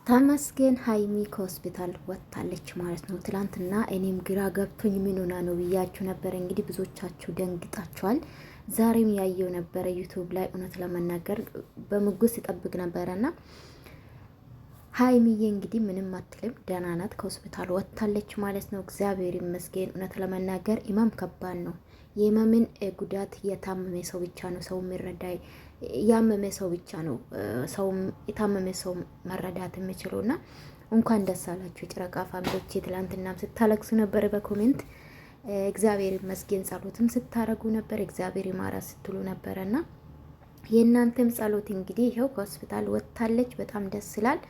ተመስገን ሀይሚ ከሆስፒታል ወጥታለች ማለት ነው። ትላንትና እኔም ግራ ገብቶኝ ምን ሆና ነው ብያችሁ ነበረ። እንግዲህ ብዙዎቻችሁ ደንግጣችኋል። ዛሬም ያየው ነበረ ዩቱብ ላይ እውነት ለመናገር በምጉስ ሲጠብቅ ነበረና ሀይሚዬ እንግዲህ ምንም አትልም፣ ደህና ናት። ከሆስፒታል ወጥታለች ማለት ነው። እግዚአብሔር ይመስገን። እውነት ለመናገር ኢማም ከባድ ነው። የኢማምን ጉዳት የታመመ ሰው ብቻ ነው ሰው የሚረዳ፣ ያመመ ሰው ብቻ ነው ሰው የታመመ ሰው መረዳት የሚችለው። እና እንኳን ደስ አላችሁ የጨረቃ ፋሚሊዎች። ትላንትናም ስታለቅሱ ነበር በኮሜንት እግዚአብሔር ይመስገን። ጸሎትም ስታረጉ ነበር፣ እግዚአብሔር ይማራ ስትሉ ነበረና የእናንተም ጸሎት እንግዲህ ይኸው ከሆስፒታል ወጥታለች። በጣም ደስ ይላል።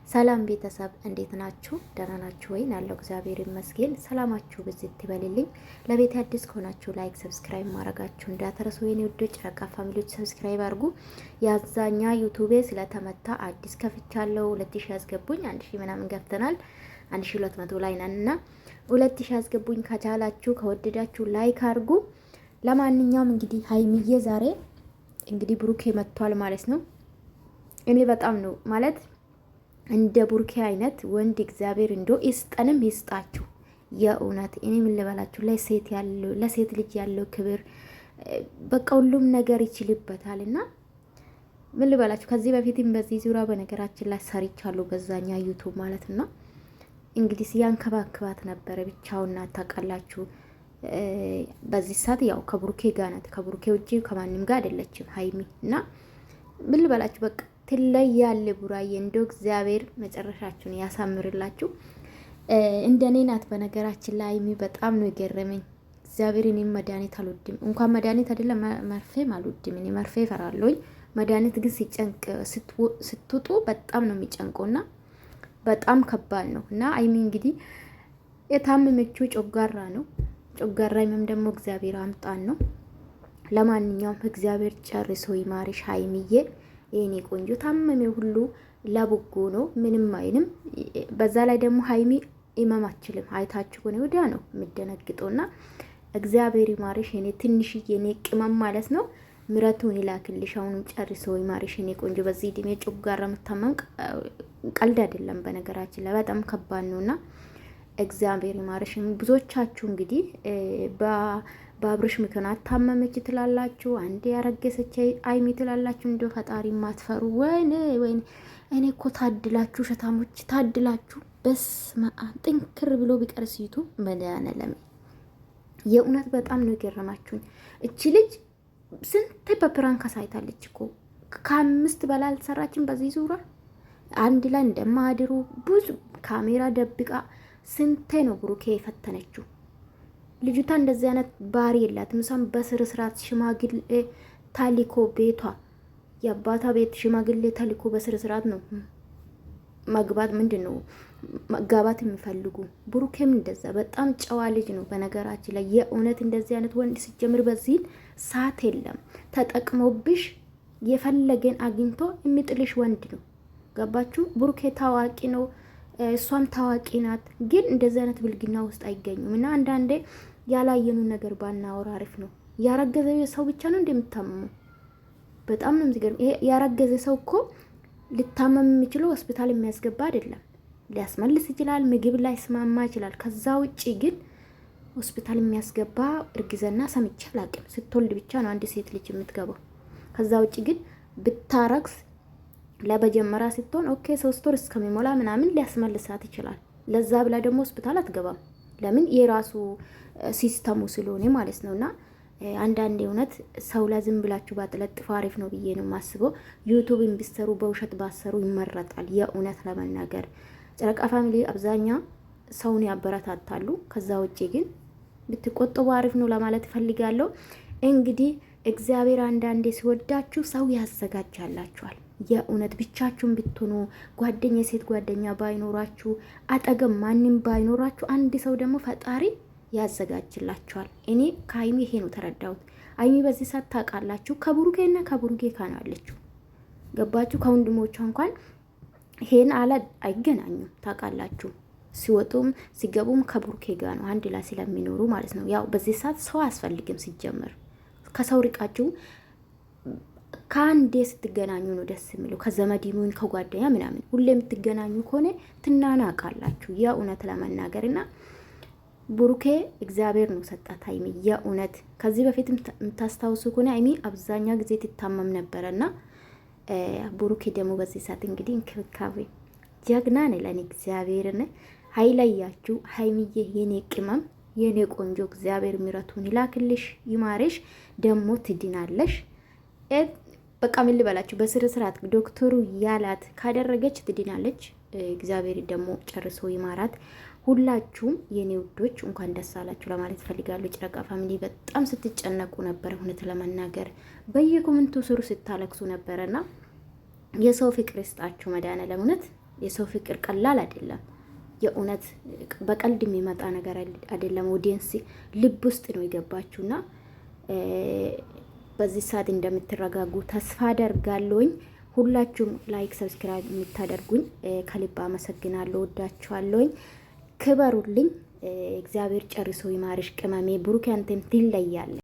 ሰላም ቤተሰብ እንዴት ናችሁ? ደህና ናችሁ ወይ? ያለው እግዚአብሔር ይመስገን። ሰላማችሁ ብዝት ይበልልኝ። ለቤት አዲስ ከሆናችሁ ላይክ፣ ሰብስክራይብ ማድረጋችሁ እንዳትረሱ የኔ ውዶች። ጨረቃ ፋሚሊዎች ሰብስክራይብ አድርጉ። ያዛኛ ዩቲዩብ ስለተመታ አዲስ ከፍቻለሁ። 2000 ያስገቡኝ 1000 ምናምን ገብተናል። 1200 ላይ ነን እና 2000 ያስገቡኝ። ከቻላችሁ ከወደዳችሁ ላይክ አድርጉ። ለማንኛውም እንግዲህ ሀይሚዬ ዛሬ እንግዲህ ብሩኬ መጥቷል ማለት ነው። እኔ በጣም ነው ማለት እንደ ብሩኬ አይነት ወንድ እግዚአብሔር እንዶ ይስጠንም ይስጣችሁ። የእውነት እኔ ምን ልበላችሁ፣ ለሴት ልጅ ያለው ክብር በቃ ሁሉም ነገር ይችልበታል። እና ምን ልበላችሁ፣ ከዚህ በፊትም በዚህ ዙሪያ በነገራችን ላይ ሰርቻለሁ በዛኛ ዩቱብ ማለት ነው። እንግዲህ ሲያንከባክባት ነበረ ብቻውና ታውቃላችሁ። በዚህ ሰዓት ያው ከብሩኬ ጋር ናት። ከብሩኬ ውጪ ከማንም ጋር አይደለችም ሀይሚ። እና ምን ልበላችሁ በቃ ትለያለ ቡራዬ። እንደው እግዚአብሔር መጨረሻችሁን ያሳምርላችሁ። እንደኔ ናት በነገራችን ላይ ሀይሚ። በጣም ነው የገረመኝ እግዚአብሔር። እኔም መድኃኒት አልወድም፣ እንኳን መድኃኒት አይደለም መርፌም አልወድም። እኔ መርፌ እፈራለሁኝ። መድኃኒት ግን ሲጨንቅ ስትውጡ በጣም ነው የሚጨንቀውና በጣም ከባድ ነው። እና ሀይሚ እንግዲህ የታመመችው ጮጋራ ነው። ጮጋራ ህመም ደግሞ እግዚአብሔር አምጣን ነው። ለማንኛውም እግዚአብሔር ጨርሶ ይማርሽ ሀይሚዬ የኔ ቆንጆ። ታመሜ ሁሉ ለበጎ ነው፣ ምንም አይንም። በዛ ላይ ደግሞ ሀይሚ ኢማም አችልም። አይታችሁ ሆነ ወዲያ ነው የምደነግጠውና እግዚአብሔር ይማርሽ የኔ ትንሽዬ የኔ ቅመም ማለት ነው። ምረቱን ይላክልሽ። አሁንም ጨርሶ ይማርሽ የኔ ቆንጆ። በዚህ እድሜ ጮጋራ መታመም ቀልድ አይደለም በነገራችን ላይ በጣም ከባድ ነውና እግዚአብሔር ይማርሽ። ብዙዎቻችሁ እንግዲህ በአብርሽ ምክንያት ታመመች ትላላችሁ፣ አንዴ ያረገሰች ሀይሚ ትላላችሁ። እንደው ፈጣሪ ማትፈሩ ወይኔ ወይኔ። እኔ እኮ ታድላችሁ ሸታሞች ታድላችሁ። በስመ አብ ጥንክር ብሎ ቢቀር ሲቱ መድኃኒዓለም የእውነት በጣም ነው የገረማችሁኝ። እቺ ልጅ ስንት በፕራንክ አሳይታለች እኮ ከ5 በላይ አልሰራችም በዚህ ዙራ አንድ ላይ እንደማድሩ ብዙ ካሜራ ደብቃ ስንቴ ነው ብሩኬ የፈተነችው። ልጅቷ እንደዚህ አይነት ባህሪ የላትም። ምሳም በስር ስርዓት ሽማግሌ ታሊኮ ቤቷ የአባታ ቤት ሽማግሌ ታሊኮ በስር ስርዓት ነው መግባት ምንድን ነው መጋባት የሚፈልጉ። ብሩኬም እንደዛ በጣም ጨዋ ልጅ ነው በነገራችን ላይ። የእውነት እንደዚህ አይነት ወንድ ሲጀምር በዚህ ሰዓት የለም። ተጠቅሞብሽ የፈለገን አግኝቶ የሚጥልሽ ወንድ ነው። ገባችሁ? ብሩኬ ታዋቂ ነው፣ እሷም ታዋቂ ናት። ግን እንደዚህ አይነት ብልግና ውስጥ አይገኙም። እና አንዳንዴ ያላየኑ ነገር ባናወራ አሪፍ ነው። ያረገዘ ሰው ብቻ ነው እንደምታመመው። በጣም ነው የሚገርም። ይሄ ያረገዘ ሰው እኮ ልታመም የሚችለው ሆስፒታል የሚያስገባ አይደለም። ሊያስመልስ ይችላል፣ ምግብ ላይ ስማማ ይችላል። ከዛ ውጪ ግን ሆስፒታል የሚያስገባ እርግዝና ሰምቼ አላውቅም። ስትወልድ ብቻ ነው አንድ ሴት ልጅ የምትገባው። ከዛ ውጪ ግን ብታረግስ ለመጀመሪያ ስትሆን ኦኬ 3 ወር እስከሚሞላ ምናምን ሊያስመልሳት ይችላል። ለዛ ብላ ደግሞ ሆስፒታል አትገባም። ለምን? የራሱ ሲስተሙ ስለሆነ ማለት ነውና አንዳንዴ እውነት ሰው ላይ ዝም ብላችሁ ባጥለጥፉ አሪፍ ነው ብዬ ነው የማስበው። ዩቲዩብን ቢሰሩ በውሸት ባሰሩ ይመረጣል። የእውነት ለመናገር ጨረቃ ፋሚሊ አብዛኛ ሰውን ያበረታታሉ። ከዛ ውጪ ግን ብትቆጥቡ አሪፍ ነው ለማለት ፈልጋለሁ። እንግዲህ እግዚአብሔር አንዳንዴ ሲወዳችሁ ሰው ያዘጋጃላችኋል። የእውነት ብቻችሁን ብትሆኑ ጓደኛ ሴት ጓደኛ ባይኖራችሁ አጠገብ ማንም ባይኖራችሁ አንድ ሰው ደግሞ ፈጣሪ ያዘጋጅላችኋል። እኔ ከሀይሚ ይሄ ነው ተረዳሁት። ሀይሚ በዚህ ሰዓት ታውቃላችሁ ከብሩኬና ከብሩኬ ካና አለችው። ገባችሁ? ከወንድሞቿ እንኳን ይሄን አለ አይገናኙም። ታውቃላችሁ ሲወጡም ሲገቡም ከብሩኬ ጋር ነው አንድ ላይ ስለሚኖሩ ማለት ነው። ያው በዚህ ሰዓት ሰው አያስፈልግም ሲጀመር። ከሰው ርቃችሁ ከአንዴ ስትገናኙ ነው ደስ የሚለው። ከዘመድ ይሁን ከጓደኛ ምናምን ሁሌ የምትገናኙ ከሆነ ትናናቃላችሁ። የእውነት ለመናገር እና ብሩኬ እግዚአብሔር ነው ሰጣት ሀይሚ። የእውነት ከዚህ በፊት የምታስታውሱ ከሆነ ሀይሚ አብዛኛ ጊዜ ትታመም ነበረ እና ብሩኬ ደግሞ በዚህ ሰዓት እንግዲህ እንክብካቤ ጀግና ነው ለኔ። እግዚአብሔርን ሀይለያችሁ ሀይሚዬ፣ የኔ ቅመም፣ የኔ ቆንጆ፣ እግዚአብሔር ምሕረቱን ይላክልሽ፣ ይማርሽ፣ ደግሞ ትድናለሽ። በቃ ምን ልበላችሁ፣ በስነ ስርዓት ዶክተሩ ያላት ካደረገች ትድናለች። እግዚአብሔር ደግሞ ጨርሶ ይማራት። ሁላችሁም የኔ ውዶች እንኳን ደስ አላችሁ ለማለት ፈልጋለሁ። ጨረቃ ፋሚሊ በጣም ስትጨነቁ ነበረ፣ እውነት ለመናገር በየኮመንቱ ስሩ ስታለቅሱ ነበረና የሰው ፍቅር ይስጣችሁ መድኃኒዓለም። እውነት የሰው ፍቅር ቀላል አይደለም። የእውነት በቀልድ የሚመጣ ነገር አይደለም። ኦዲየንስ ልብ ውስጥ ነው የገባችሁና በዚህ ሰዓት እንደምትረጋጉ ተስፋ አደርጋለሁኝ። ሁላችሁም ላይክ፣ ሰብስክራይብ የምታደርጉኝ ከልብ አመሰግናለሁ። ወዳችኋለሁኝ። ክበሩልኝ። እግዚአብሔር ጨርሶ ይማርሽ ቅመሜ። ብሩክ አንተም ትለያለህ።